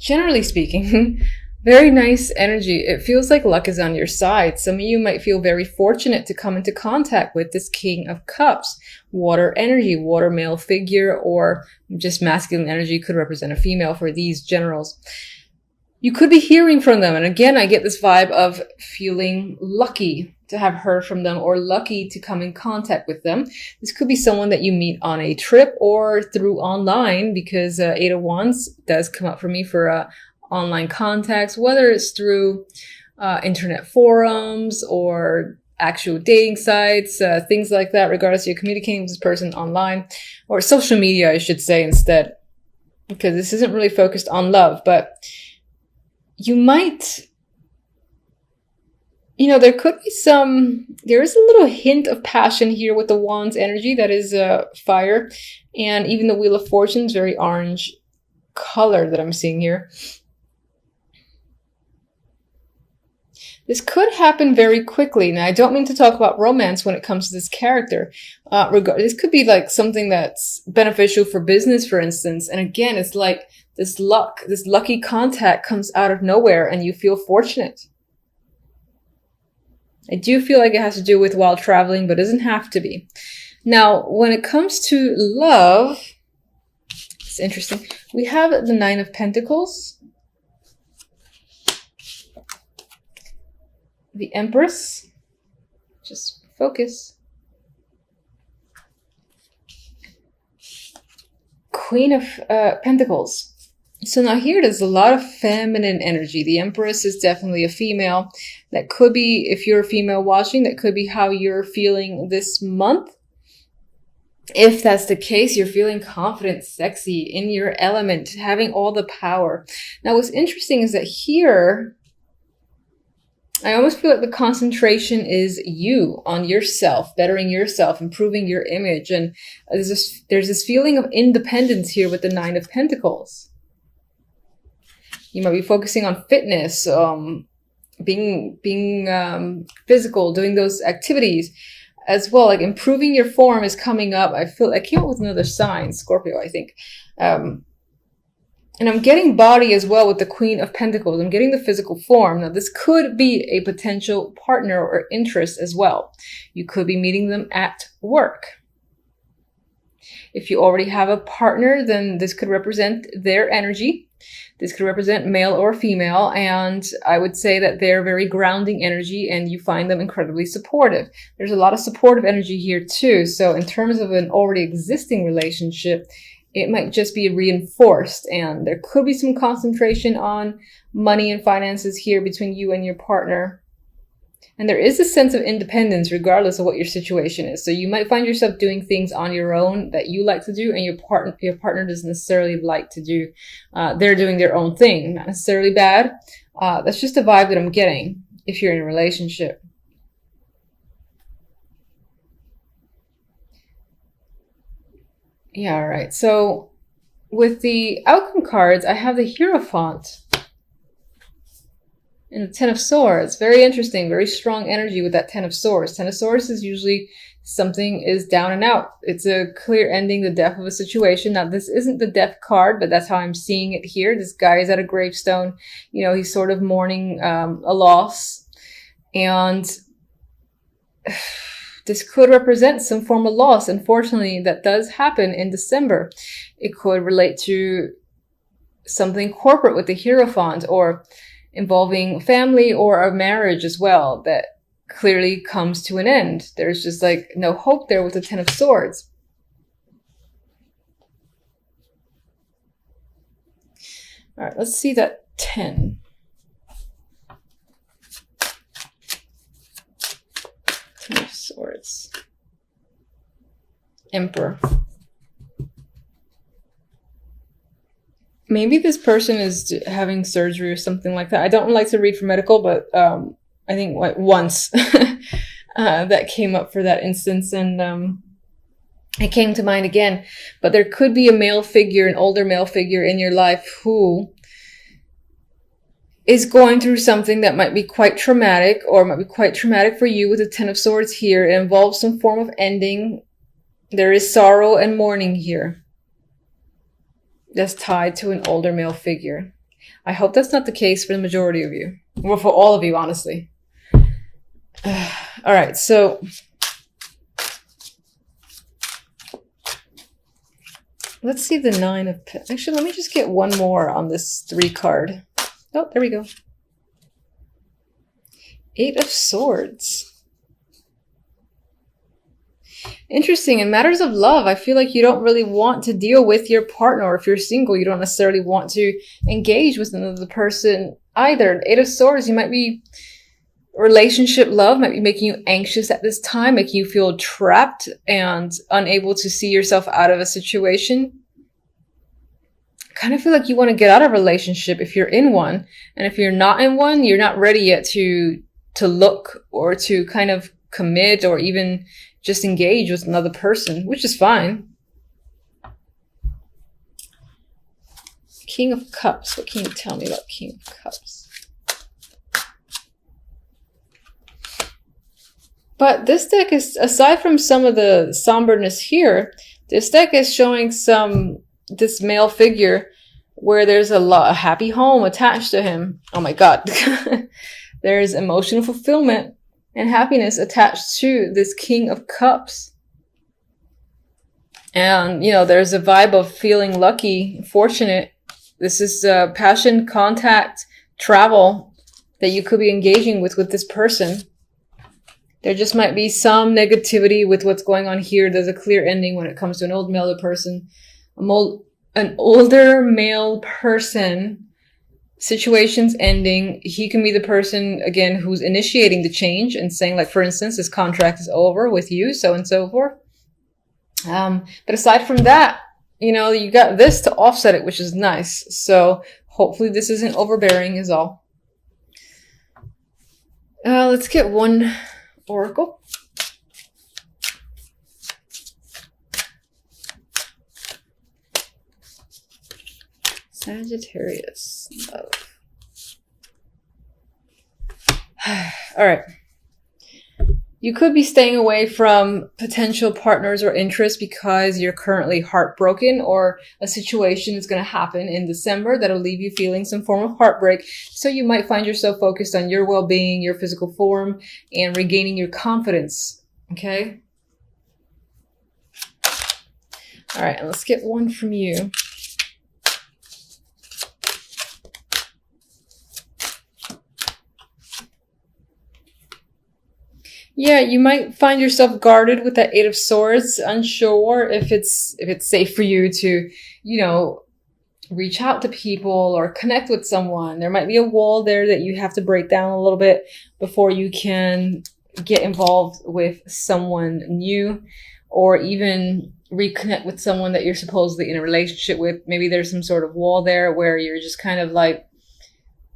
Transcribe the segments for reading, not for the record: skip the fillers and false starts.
generally speaking, very nice energy. It feels like luck is on your side. Some of you might feel very fortunate to come into contact with this King of Cups. Water energy, water male figure, or just masculine energy could represent a female for these generals. You could be hearing from them. And again, I get this vibe of feeling lucky to have heard from them or lucky to come in contact with them. This could be someone that you meet on a trip or through online, because Eight of Wands does come up for me for online contacts, whether it's through internet forums or actual dating sites, things like that, regardless you're communicating with this person online, or social media, I should say instead, because this isn't really focused on love. But you might, there could be there is a little hint of passion here with the Wands energy. That is fire. And even the Wheel of Fortune is very orange color that I'm seeing here. This could happen very quickly. Now, I don't mean to talk about romance when it comes to this character. This could be like something that's beneficial for business, for instance. And again, it's like this lucky contact comes out of nowhere and you feel fortunate. I do feel like it has to do with while traveling, but it doesn't have to be. Now, when it comes to love, it's interesting. We have the Nine of Pentacles, the Empress, just focus, Queen of Pentacles. So now here there's a lot of feminine energy. The Empress is definitely a female. That could be, if you're a female watching, that could be how you're feeling this month. If that's the case, you're feeling confident, sexy, in your element, having all the power. Now what's interesting is that here, I almost feel like the concentration is you, on yourself, bettering yourself, improving your image. And there's this feeling of independence here with the Nine of Pentacles. You might be focusing on fitness, being physical, doing those activities as well. Like improving your form is coming up. I came up with another sign, Scorpio, I think. And I'm getting body as well with the Queen of Pentacles. I'm getting the physical form. Now, this could be a potential partner or interest as well. You could be meeting them at work. If you already have a partner, then this could represent their energy. This could represent male or female, and I would say that they're very grounding energy and you find them incredibly supportive. There's a lot of supportive energy here too. So in terms of an already existing relationship, it might just be reinforced, and there could be some concentration on money and finances here between you and your partner. And there is a sense of independence regardless of what your situation is. So you might find yourself doing things on your own that you like to do and your partner doesn't necessarily like to do. They're doing their own thing, not necessarily bad. That's just a vibe that I'm getting if you're in a relationship. Yeah, all right. So with the outcome cards, I have the Hierophant and the Ten of Swords. Very interesting, very strong energy with that Ten of Swords. Ten of Swords is usually something is down and out. It's a clear ending, the death of a situation. Now, this isn't the death card, but that's how I'm seeing it here. This guy is at a gravestone. He's sort of mourning a loss. And this could represent some form of loss. Unfortunately, that does happen in December. It could relate to something corporate with the Hierophant, or involving family or a marriage as well that clearly comes to an end. There's just like no hope there with the Ten of Swords. All right, let's see that 10. Ten of Swords. Emperor. Maybe this person is having surgery or something like that. I don't like to read for medical, but I think like once that came up for that instance, and it came to mind again. But there could be a male figure, an older male figure in your life who is going through something that might be quite traumatic, or might be quite traumatic for you with the Ten of Swords here. It involves some form of ending. There is sorrow and mourning here that's tied to an older male figure. I hope that's not the case for the majority of you. Well, for all of you, honestly. All right, so let's see the 9 of Pentacles. Actually, let me just get one more on this 3 card. Oh, there we go. 8 of Swords. Interesting. In matters of love, I feel like you don't really want to deal with your partner. Or if you're single, you don't necessarily want to engage with another person either. 8 of Swords, you might be... Relationship love might be making you anxious at this time, making you feel trapped and unable to see yourself out of a situation. I kind of feel like you want to get out of a relationship if you're in one. And if you're not in one, you're not ready yet to look or to kind of commit or even just engage with another person, which is fine. King of Cups. What can you tell me about King of Cups? But this deck is, aside from some of the somberness here, this deck is showing this male figure where there's a happy home attached to him. Oh my God. There's emotional fulfillment and happiness attached to this King of Cups. And, you know, there's a vibe of feeling lucky, fortunate. This is passion, contact, travel that you could be engaging with this person. There just might be some negativity with what's going on here. There's a clear ending when it comes to an old male person. An older male person, situation's ending. He can be the person, again, who's initiating the change and saying, like, for instance, this contract is over with you, so and so forth. But aside from that, you know, you got this to offset it, which is nice. So hopefully this isn't overbearing is all. Let's get one oracle. Sagittarius. Love. All right. You could be staying away from potential partners or interests because you're currently heartbroken, or a situation is going to happen in December that'll leave you feeling some form of heartbreak. So you might find yourself focused on your well-being, your physical form, and regaining your confidence. Okay? All right, and let's get one from you. Yeah, you might find yourself guarded with that 8 of Swords, unsure if it's safe for you to, you know, reach out to people or connect with someone. There might be a wall there that you have to break down a little bit before you can get involved with someone new, or even reconnect with someone that you're supposedly in a relationship with. Maybe there's some sort of wall there where you're just kind of like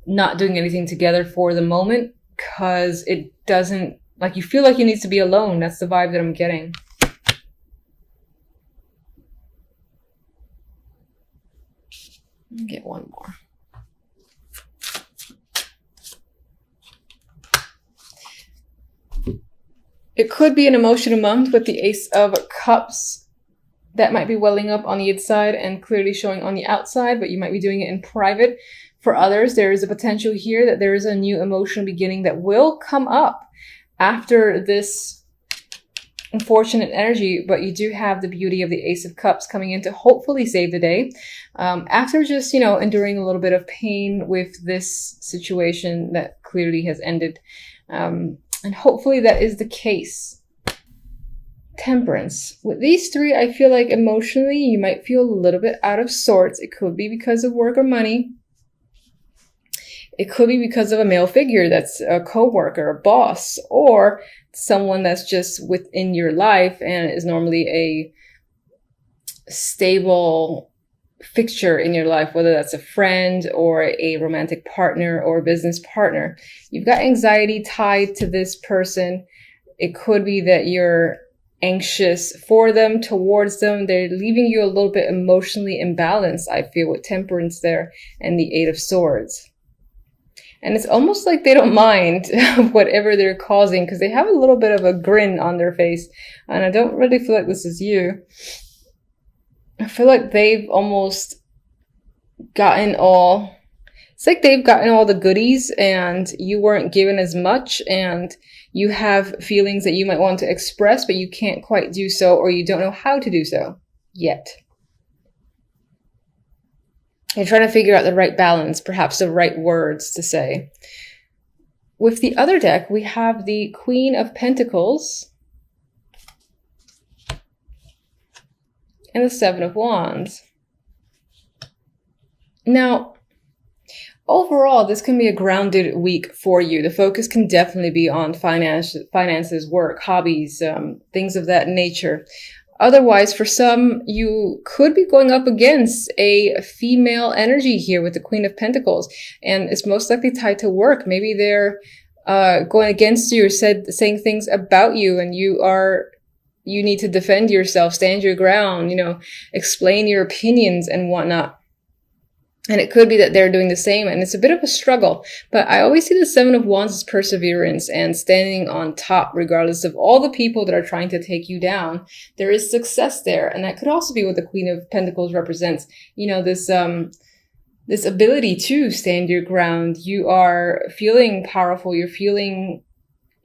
not doing anything together for the moment because it doesn't, like, you feel like you need to be alone. That's the vibe that I'm getting. Get one more. It could be an emotional month with the Ace of Cups that might be welling up on the inside and clearly showing on the outside, but you might be doing it in private. For others, there is a potential here that there is a new emotional beginning that will come up after this unfortunate energy, but you do have the beauty of the Ace of Cups coming in to hopefully save the day. After just, you know, enduring a little bit of pain with this situation that clearly has ended. And hopefully that is the case. Temperance. With these three, I feel like emotionally you might feel a little bit out of sorts. It could be because of work or money. It could be because of a male figure that's a coworker, a boss, or someone that's just within your life and is normally a stable fixture in your life, whether that's a friend or a romantic partner or a business partner. You've got anxiety tied to this person. It could be that you're anxious for them, towards them. They're leaving you a little bit emotionally imbalanced, I feel, with Temperance there and the 8 of Swords. And it's almost like they don't mind whatever they're causing because they have a little bit of a grin on their face. And I don't really feel like this is you. I feel like they've almost gotten all It's like they've gotten all the goodies and you weren't given as much, and you have feelings that you might want to express, but you can't quite do so, or you don't know how to do so yet. You're trying to figure out the right balance, perhaps the right words to say. With the other deck, we have the Queen of Pentacles and the Seven of Wands. Now, overall, this can be a grounded week for you. The focus can definitely be on finances, work, hobbies, things of that nature. Otherwise, for some, you could be going up against a female energy here with the Queen of Pentacles, and it's most likely tied to work. Maybe they're going against you or saying things about you, and you need to defend yourself, stand your ground, explain your opinions and whatnot. And it could be that they're doing the same, and it's a bit of a struggle. But I always see the Seven of Wands as perseverance and standing on top, regardless of all the people that are trying to take you down. There is success there, and that could also be what the Queen of Pentacles represents. This ability to stand your ground. You are feeling powerful. You're feeling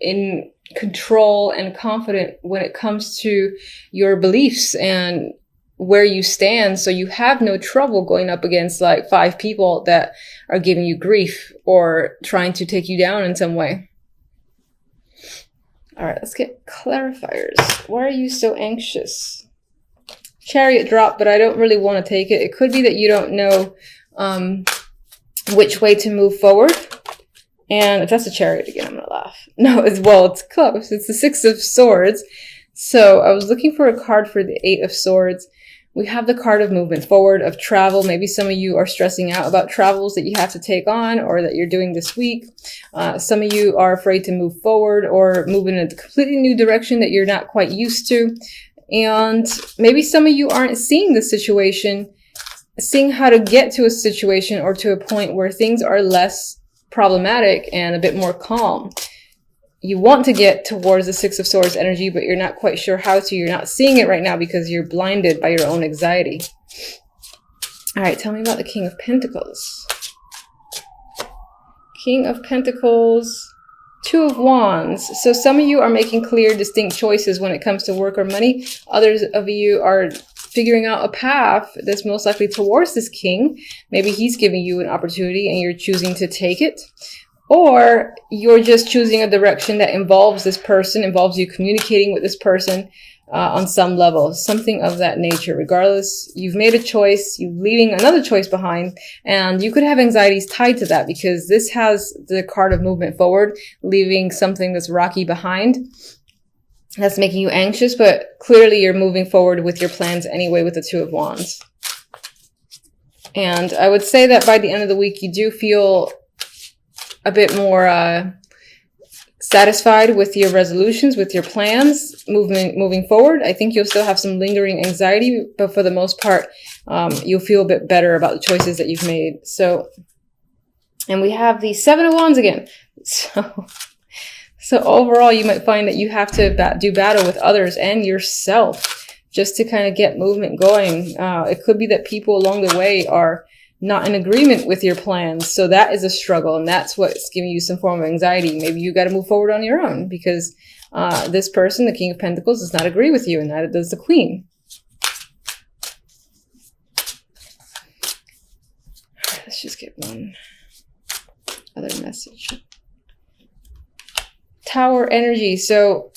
in control and confident when it comes to your beliefs and where you stand, so you have no trouble going up against like 5 people that are giving you grief or trying to take you down in some way. All right, let's get clarifiers. Why are you so anxious? Chariot drop, but I don't really want to take it. It could be that you don't know which way to move forward. And if that's a Chariot again, I'm gonna laugh. No, it's close. It's the Six of Swords. So I was looking for a card for the Eight of Swords. We have the card of movement forward, of travel. Maybe some of you are stressing out about travels that you have to take on or that you're doing this week. Some of you are afraid to move forward or move in a completely new direction that you're not quite used to. And maybe some of you aren't seeing the situation, seeing how to get to a situation or to a point where things are less problematic and a bit more calm. You want to get towards the Six of Swords energy, but you're not quite sure how to. You're not seeing it right now because you're blinded by your own anxiety. All right, tell me about the King of Pentacles. King of Pentacles, Two of Wands. So some of you are making clear, distinct choices when it comes to work or money. Others of you are figuring out a path that's most likely towards this king. Maybe he's giving you an opportunity and you're choosing to take it. Or you're just choosing a direction that involves this person, involves you communicating with this person on some level, something of that nature. Regardless, you've made a choice, you're leaving another choice behind, and you could have anxieties tied to that because this has the card of movement forward, leaving something that's rocky behind. That's making you anxious, but clearly you're moving forward with your plans anyway with the Two of Wands. And I would say that by the end of the week, you do feel a bit more satisfied with your resolutions, with your plans, moving forward. I think you'll still have some lingering anxiety, but for the most part, you'll feel a bit better about the choices that you've made. So, and we have the Seven of Wands again. So overall, you might find that you have to do battle with others and yourself just to kind of get movement going. It could be that people along the way are not in agreement with your plans. So that is a struggle, and that's what's giving you some form of anxiety. Maybe you got to move forward on your own because this person, the King of Pentacles, does not agree with you, and neither does the Queen. All right, let's just get one other message. Tower energy. So,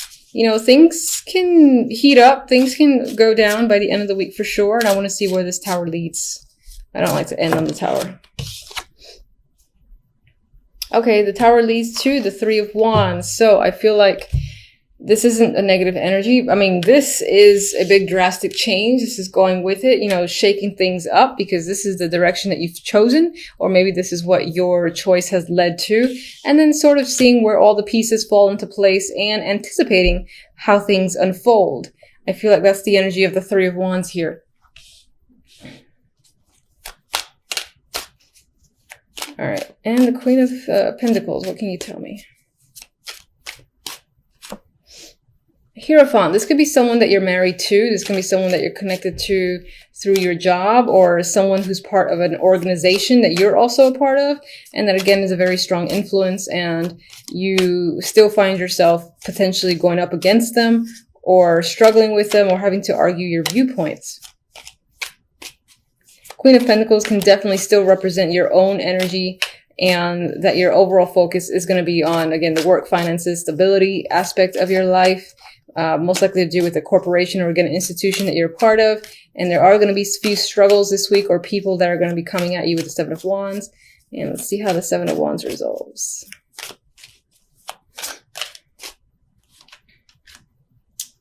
things can heat up, things can go down by the end of the week for sure, and I want to see where this tower leads. I don't like to end on the tower. Okay, the tower leads to the Three of Wands. So I feel like this isn't a negative energy. I mean, this is a big drastic change. This is going with it, shaking things up because this is the direction that you've chosen, or maybe this is what your choice has led to, and then sort of seeing where all the pieces fall into place and anticipating how things unfold. I feel like that's the energy of the Three of Wands here. All right, and the Queen of Pentacles, what can you tell me? Hierophant, this could be someone that you're married to. This can be someone that you're connected to through your job or someone who's part of an organization that you're also a part of. And that again is a very strong influence, and you still find yourself potentially going up against them or struggling with them or having to argue your viewpoints. Queen of Pentacles can definitely still represent your own energy, and that your overall focus is going to be on, again, the work, finances, stability aspect of your life. Most likely to do with a corporation or again, an institution that you're a part of. And there are going to be a few struggles this week or people that are going to be coming at you with the Seven of Wands. And let's see how the Seven of Wands resolves.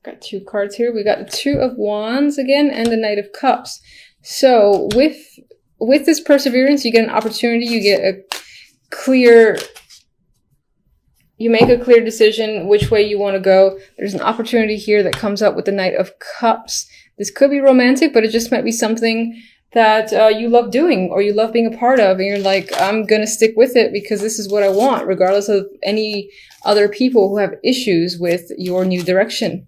Got two cards here. We got the Two of Wands again and the Knight of Cups. So with this perseverance, you get an opportunity, you get a clear, you make a clear decision which way you want to go. There's an opportunity here that comes up with the Knight of Cups. This could be romantic, but it just might be something that you love doing or you love being a part of. And you're like, I'm going to stick with it because this is what I want, regardless of any other people who have issues with your new direction.